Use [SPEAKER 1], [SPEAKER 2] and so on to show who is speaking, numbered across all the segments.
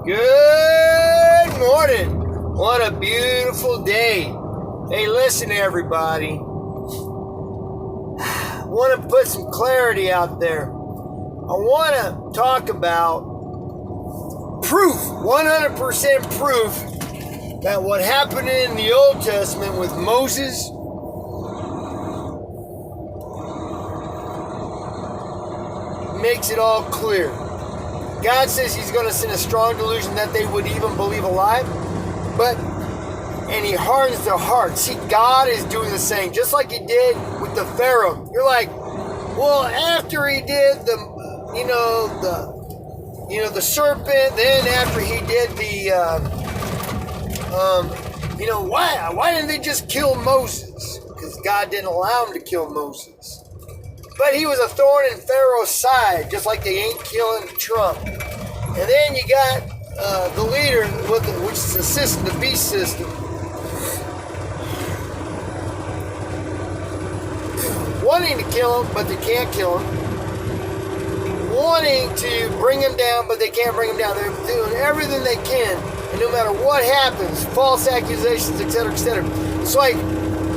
[SPEAKER 1] Good morning. What a beautiful day. Hey, listen, everybody. I want to put some clarity out there. I want to talk about proof, 100% proof that what happened in the Old Testament with Moses makes it all clear. God says he's going to send a strong delusion that they would even believe a lie, and he hardens their heart. See, God is doing the same, just like he did with the Pharaoh. You're like, well, after he did the serpent, then after he did why didn't they just kill Moses? Because God didn't allow him to kill Moses. But he was a thorn in Pharaoh's side, just like they ain't killing Trump. And then you got the leader, which is the system, the beast system, wanting to kill him, but they can't kill him. Wanting to bring him down, but they can't bring him down. They're doing everything they can, and no matter what happens, false accusations, etc., etc. It's like,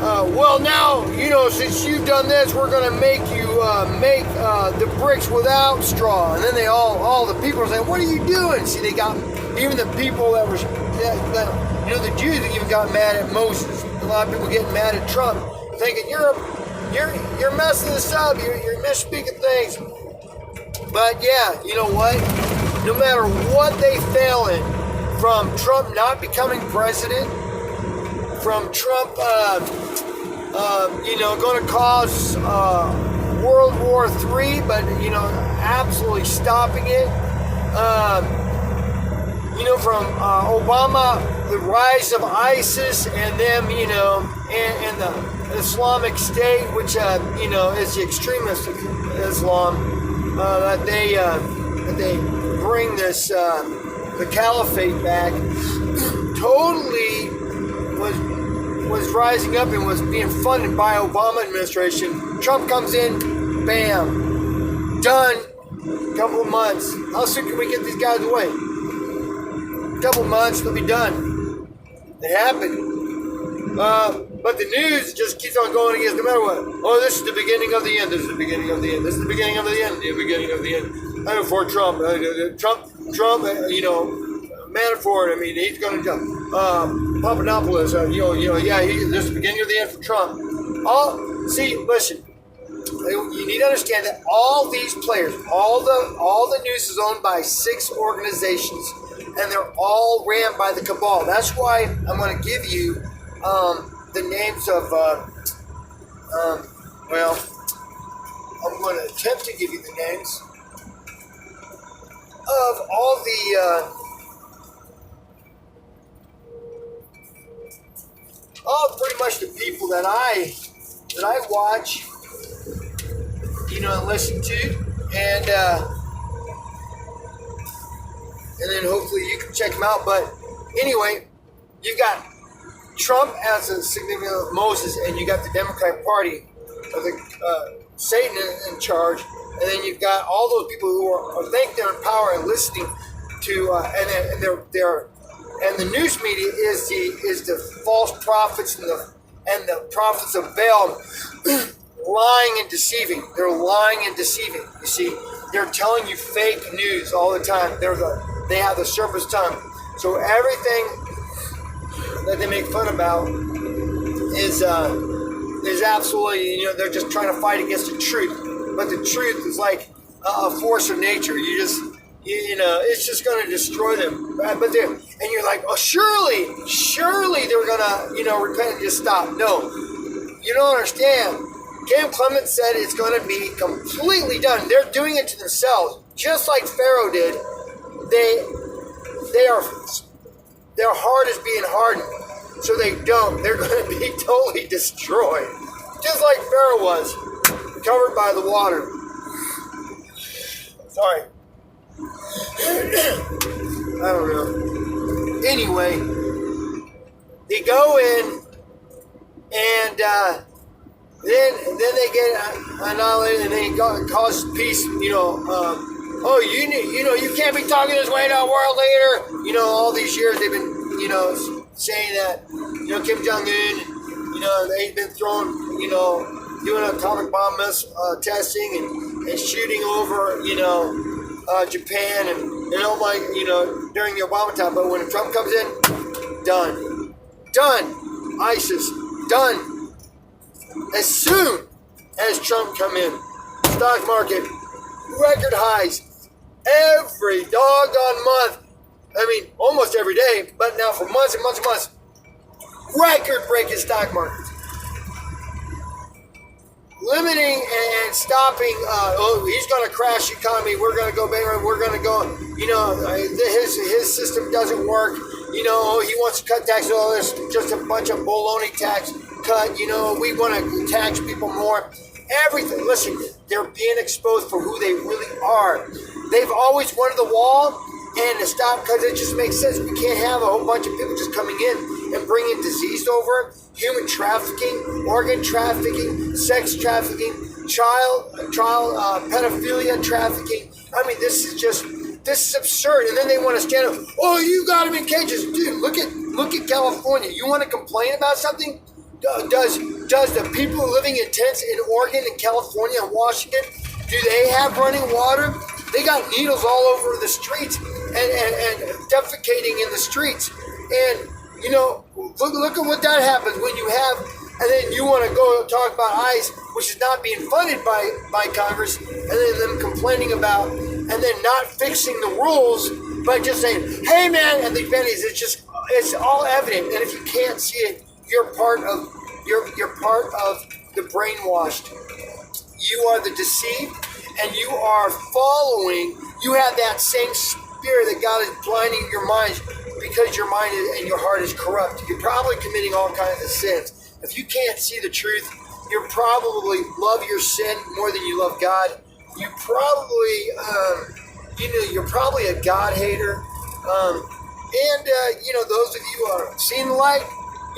[SPEAKER 1] now, since you've done this, we're going to make you make the bricks without straw. And then all the people are saying, what are you doing? See, they got, even the people that were, the Jews even got mad at Moses. A lot of people getting mad at Trump, thinking, you're messing this up, you're misspeaking things. But yeah, you know what? No matter what they fail in, from Trump not becoming president, from Trump, going to cause World War III, but, absolutely stopping it. From Obama, the rise of ISIS, and them, and the Islamic State, which, is the extremist Islam, that they bring this, the caliphate back, totally was rising up and was being funded by Obama administration. Trump comes in, bam, done. Couple of months. How soon can we get these guys away? Couple of months, they'll be done. It happened. But the news just keeps on going against no matter what. Oh, this is the beginning of the end. This is the beginning of the end. This is the beginning of the end. The beginning of the end. I know for Trump. Trump. Manafort. I mean, he's going to jump. Papadopoulos. This is the beginning of the end for Trump. Listen. You need to understand that all these players, all the news is owned by 6 organizations, and they're all ran by the Kabbal. That's why I'm going to give you the names of. I'm going to attempt to give you the names of all pretty much the people that I watch, and listen to, and then hopefully you can check them out. But anyway, you've got Trump as a significant of Moses, and you got the Democratic Party of the Satan in charge, and then you've got all those people who think they're in power and listening to, and the news media is the false prophets and the prophets of Baal. Lying and deceiving. They're lying and deceiving. You see, they're telling you fake news all the time. They have the serpent's tongue. So everything that they make fun about is absolutely, they're just trying to fight against the truth. But the truth is like a force of nature. It's just going to destroy them. But you're like, oh, surely they're going to, repent and just stop. No, you don't understand. Cam Clement said it's going to be completely done. They're doing it to themselves, just like Pharaoh did. Their heart is being hardened, so they don't. They're going to be totally destroyed, just like Pharaoh was, covered by the water. Sorry. I don't know. Anyway, they go in and then they get annihilated, and then he causes peace, oh, you can't be talking this way to a world leader. You know, all these years they've been, saying that, Kim Jong-un, they've been throwing, doing atomic bomb testing and shooting over, Japan and during the Obama time. But when Trump comes in, done. ISIS, done. As soon as Trump come in, stock market, record highs every doggone month. I mean, almost every day, but now for months and months and months, record-breaking stock markets. Limiting and stopping, he's going to crash the economy, we're going to go bankrupt, we're going to go, his system doesn't work, he wants to cut taxes, there's just a bunch of baloney tax cut, we want to tax people more. Everything, listen, they're being exposed for who they really are. They've always wanted the wall and to stop, because it just makes sense. We can't have a whole bunch of people just coming in and bringing disease over, human trafficking, organ trafficking, sex trafficking, child pedophilia trafficking. I mean, this is absurd. And then they want to stand up, oh, you got them in cages. Dude, look at California. You want to complain about something? Does the people living in tents in Oregon and California and Washington, do they have running water? They got needles all over the streets and defecating in the streets. And, look at what that happens when you have, and then you want to go talk about ICE, which is not being funded by Congress, and then them complaining about, and then not fixing the rules, but just saying, hey man, and the pennies, it's all evident. And if you can't see it, you're part of the brainwashed. You are the deceived, and you are following. You have that same spirit that God is blinding your minds, because your mind and your heart is corrupt. You're probably committing all kinds of sins. If you can't see the truth, you probably love your sin more than you love God. You probably, you're probably a God hater. Those of you who are seeing the light,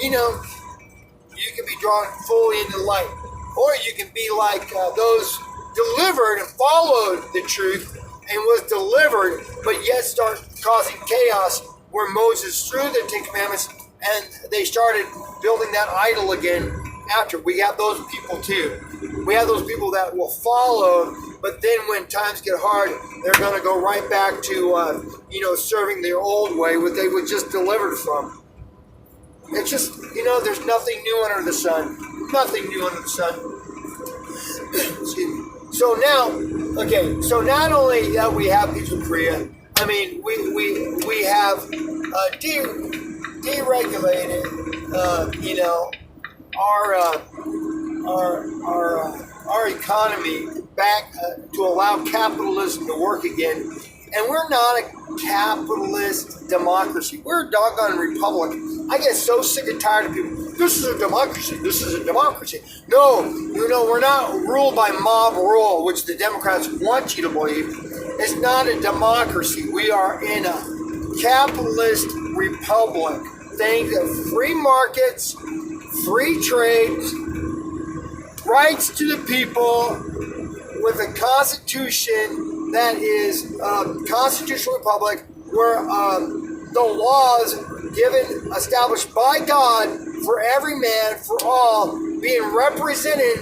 [SPEAKER 1] you can be drawn fully into the light. Or you can be like those delivered and followed the truth and was delivered, but yet start causing chaos, where Moses threw the Ten Commandments and they started building that idol again after. We have those people too. We have those people that will follow, but then when times get hard, they're going to go right back to, serving their old way, what they were just delivered from. It's just, there's nothing new under the sun. Nothing new under the sun. Excuse me. So not only that we have peace with Korea, I mean, we have deregulated, our economy back to allow capitalism to work again. And we're not a capitalist democracy. We're a doggone republic. I get so sick and tired of people. This is a democracy. This is a democracy. No, we're not ruled by mob rule, which the Democrats want you to believe. It's not a democracy. We are in a capitalist republic. Things of free markets, free trade, rights to the people, with a constitution that is a constitutional republic, where the laws established by God for every man, for all, being represented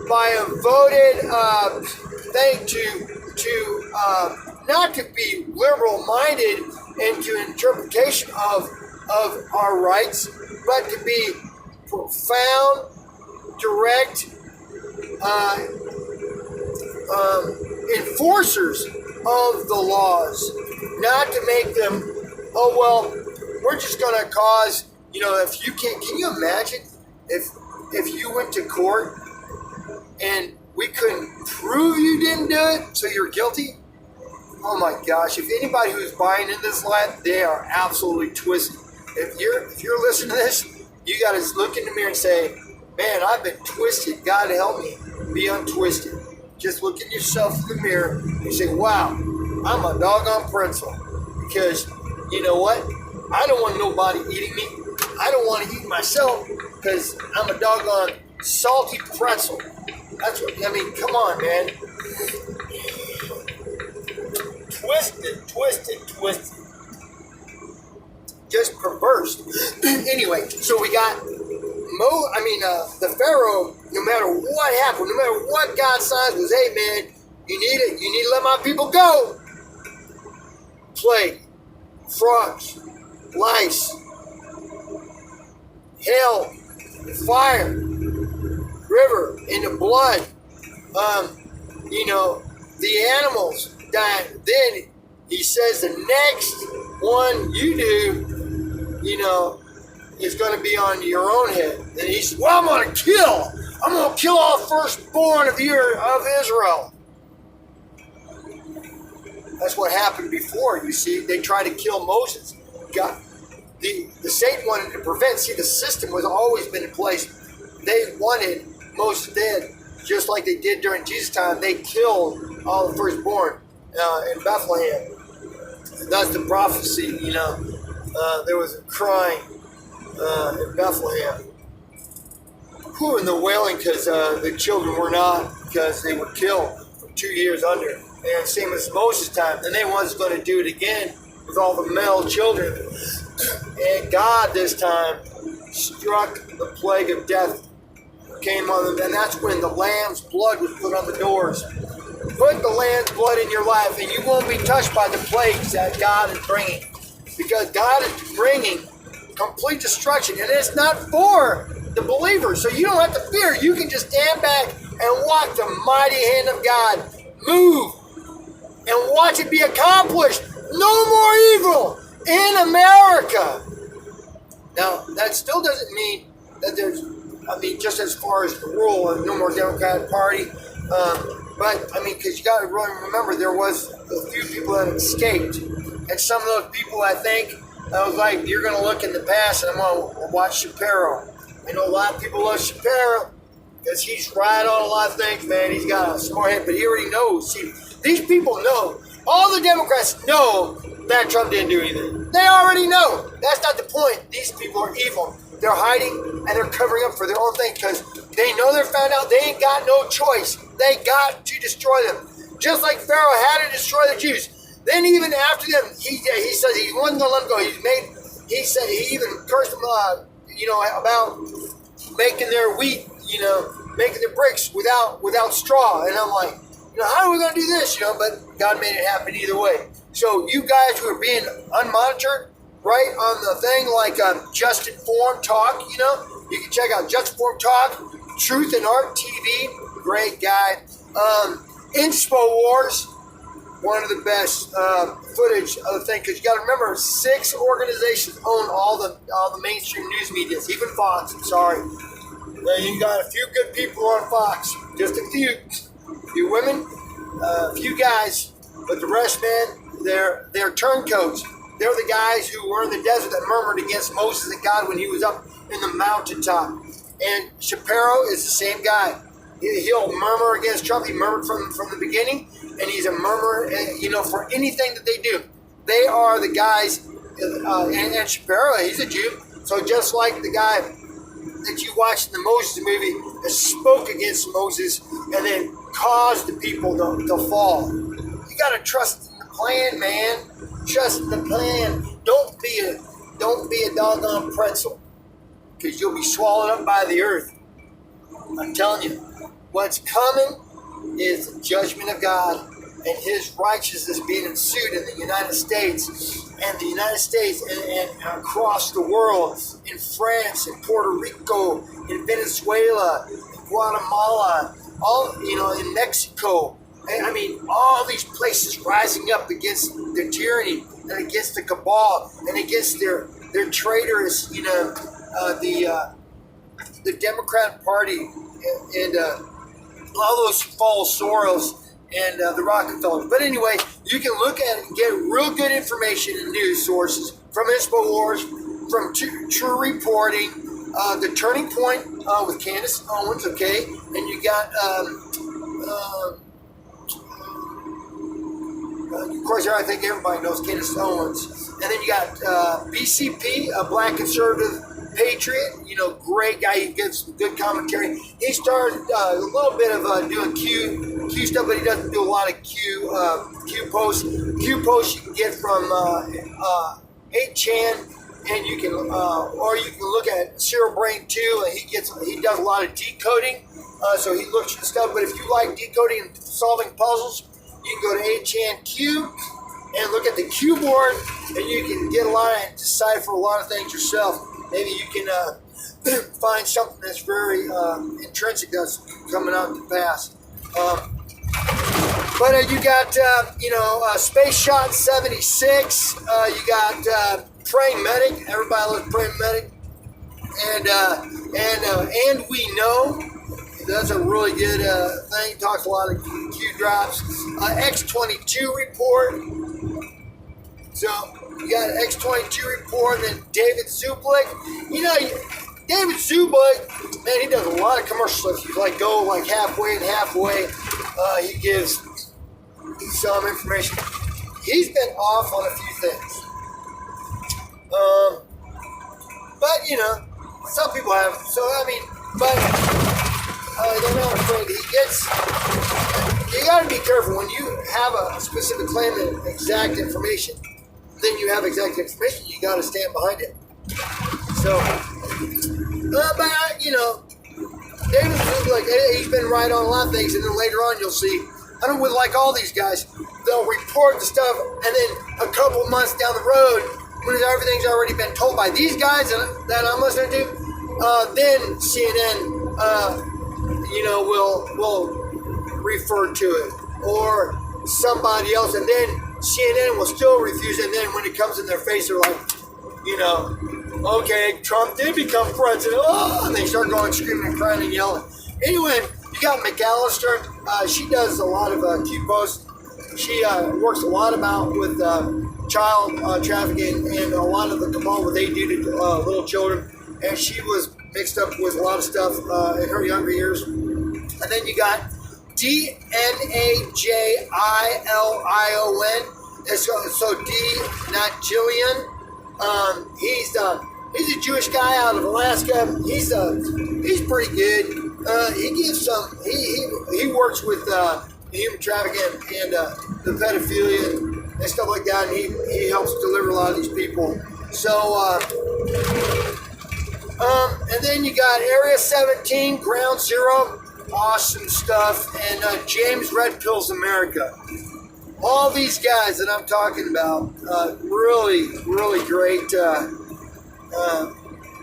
[SPEAKER 1] by a voted thing to not to be liberal-minded into interpretation of our rights, but to be profound, direct enforcers of the laws, not to make them, oh well, we're just going to cause, if you can you imagine if you went to court and we couldn't prove you didn't do it, so you're guilty? Oh my gosh, if anybody who's buying in this life, they are absolutely twisted. If you're listening to this, you got to look in the mirror and say, man, I've been twisted. God help me be untwisted. Just look at yourself in the mirror and say, wow, I'm a doggone pretzel. Because you know what? I don't want nobody eating me. I don't want to eat myself, because I'm a doggone salty pretzel. That's what, come on, man. Twisted. Just perverse. Anyway, so we got the Pharaoh, no matter what happened, no matter what God's signs was, hey man, you need to let my people go. Plague, frogs, lice, hail, fire, river, in the blood, the animals dying. Then he says the next one you do, is going to be on your own head. And he said, well, I'm going to kill all firstborn of Israel. That's what happened before, you see. They tried to kill Moses. God, the Satan wanted to prevent. See, the system was always been in place. They wanted Moses dead, just like they did during Jesus' time. They killed all the firstborn in Bethlehem. That's the prophecy, there was a crying in Bethlehem. Who in the wailing because the children were not, because they were killed from 2 years under. And same as Moses' time. And they was going to do it again with all the male children. And God this time struck the plague of death, came on them. And that's when the lamb's blood was put on the doors. Put the lamb's blood in your life and you won't be touched by the plagues that God is bringing. Because God is bringing complete destruction. And it's not for the believer. So you don't have to fear. You can just stand back and watch the mighty hand of God move. And watch it be accomplished. No more evil in America. Now, that still doesn't mean that just as far as the rule, no more Democratic Party. Because you got to remember, there was a few people that escaped. And some of those people, I think, I was like, you're going to look in the past and I'm going to watch Pharaoh. I know a lot of people love Pharaoh because he's right on a lot of things, man. He's got a smart head, but he already knows. See, these people know. All the Democrats know that Trump didn't do anything. They already know. That's not the point. These people are evil. They're hiding and they're covering up for their own thing because they know they're found out. They ain't got no choice. They got to destroy them. Just like Pharaoh had to destroy the Jews. Then even after them, he said he wasn't going to let them go. He said he even cursed them, about making their wheat, making their bricks without straw. And I'm like, how are we going to do this? But God made it happen either way. So you guys who are being unmonitored, right, on the thing like Just Informed Talk, you can check out Just Informed Talk, Truth and Art TV, great guy. Inspo Wars, one of the best footage of the thing, because you got to remember, 6 organizations own all the mainstream news media, even Fox. I'm sorry. You got a few good people on Fox, just a few women, a few guys, but the rest, man, they're turncoats. They're the guys who were in the desert that murmured against Moses and God when he was up in the mountaintop. And Pharaoh is the same guy. He'll murmur against Trump. He murmured from the beginning, and he's a murmurer, for anything that they do. They are the guys, and Pharaoh, he's a Jew. So just like the guy that you watched in the Moses movie that spoke against Moses and then caused the people to fall. You got to trust in the plan, man. Trust in the plan. Don't be a doggone pretzel, because you'll be swallowed up by the earth. I'm telling you, what's coming is the judgment of God and his righteousness being ensued in the United States and across the world, in France, in Puerto Rico, in Venezuela, in Guatemala, in Mexico. All these places rising up against the tyranny and against the cabal and against their traitors, the Democrat Party and all those false Soros and the Rockefellers. But anyway, you can look at it and get real good information and news sources from InfoWars, from True Reporting, the Turning Point with Candace Owens, okay? And you got, of course, I think everybody knows Candace Owens. And then you got BCP, a Black Conservative Patriot, great guy. He gives some good commentary. He started a little bit of doing Q stuff, but he doesn't do a lot of Q posts. Q posts you can get from 8chan, and you can or you can look at Zero Brain too, and he does a lot of decoding. So he looks at stuff. But if you like decoding and solving puzzles, you can go to 8chan Q and look at the Q board, and you can get a lot and decipher a lot of things yourself. Maybe you can find something that's very intrinsic that's coming out to pass. But you got, Space Shot 76. You got Praying Medic. Everybody loves Praying Medic. And We Know. That's a really good thing. Talks a lot of Q drops. X22 report. So you got X22 report, and then David Zublik. David Zublik, man, he does a lot of commercial stuff. You go halfway and halfway. He gives some information. He's been off on a few things. But some people have. So they're not afraid. You got to be careful when you have a specific claim and exact information. Then you have exact information. You got to stand behind it. So, David Zublik, he's been right on a lot of things, and then later on you'll see. I don't know, like all these guys, they'll report the stuff, and then a couple months down the road, when everything's already been told by these guys that I'm listening to, then CNN. Will refer to it, or somebody else, and then CNN will still refuse, and then when it comes in their face, they're like, okay, Trump did become president, and they start going screaming and crying and yelling. Anyway, you got McAllister. She does a lot of Q posts. She works a lot with child trafficking and a lot of the Kabbal, what they do to little children, and she was mixed up with a lot of stuff in her younger years. And then you got DNAJILION. So D, not Jillian. He's a Jewish guy out of Alaska. He's pretty good. He gives some. He works with human trafficking and the pedophilia and stuff like that. And he helps deliver a lot of these people. So. And then you got Area 17, Ground Zero, awesome stuff, and James Red Pills America. All these guys that I'm talking about, really, really great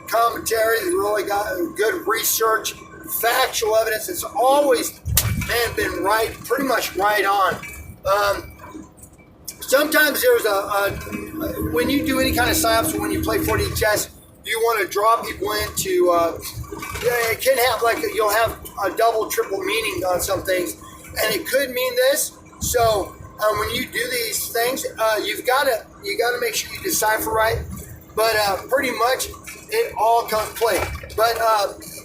[SPEAKER 1] commentary. They really got good research, factual evidence. It's always, been pretty much right on. Sometimes there's when you do any kind of psyops or when you play 4D chess, you want to draw people into, it can have you'll have a double, triple meaning on some things, and it could mean this. So when you do these things, you got to make sure you decipher right. But pretty much it all comes play. But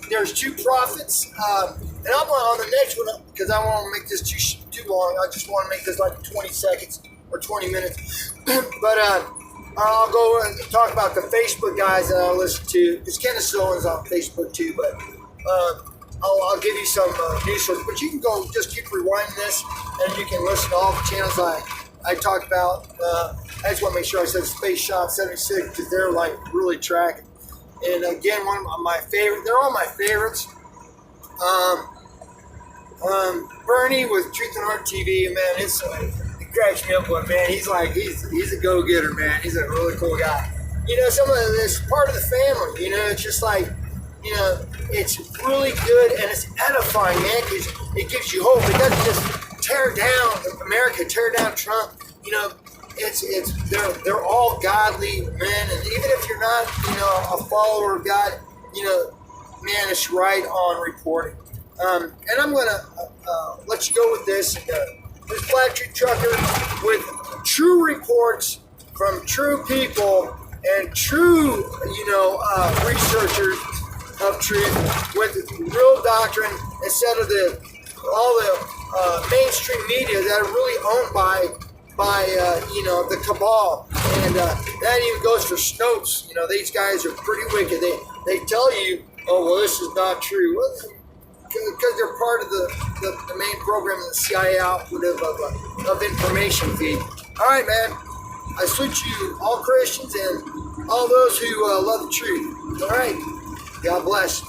[SPEAKER 1] there's two prophets, and I'm on the next one because I don't want to make this too long. I just want to make this like 20 seconds or 20 minutes. But I'll go and talk about the Facebook guys that I listen to. Because Kenneth Sloan's on Facebook too, but I'll give you some news sources. But you can go, just keep rewinding this, and you can listen to all the channels I talk about. I just want to make sure I said Space Shot 76 because they're really tracking. And again, one of my favorite. They're all my favorites. Bernie with Truth and Art TV, man, it cracks me up, but man, he's a go-getter, man. He's a really cool guy. Some of this part of the family. It's just it's really good and it's edifying, man, because it gives you hope. It doesn't just tear down America, tear down Trump. They're all godly men, and even if you're not, a follower of God, man, it's right on reporting. And I'm gonna let you go with this. This Black Tree Trucker with true reports from true people and true, researchers of truth with real doctrine instead of all the mainstream media that are really owned by the Kabbal. And that even goes for Snopes. These guys are pretty wicked. they tell you, oh, well, this is not true. Well, because they're part of the main program in the CIA output of information feed. All right, man. I salute you, all Christians and all those who love the truth. All right. God bless.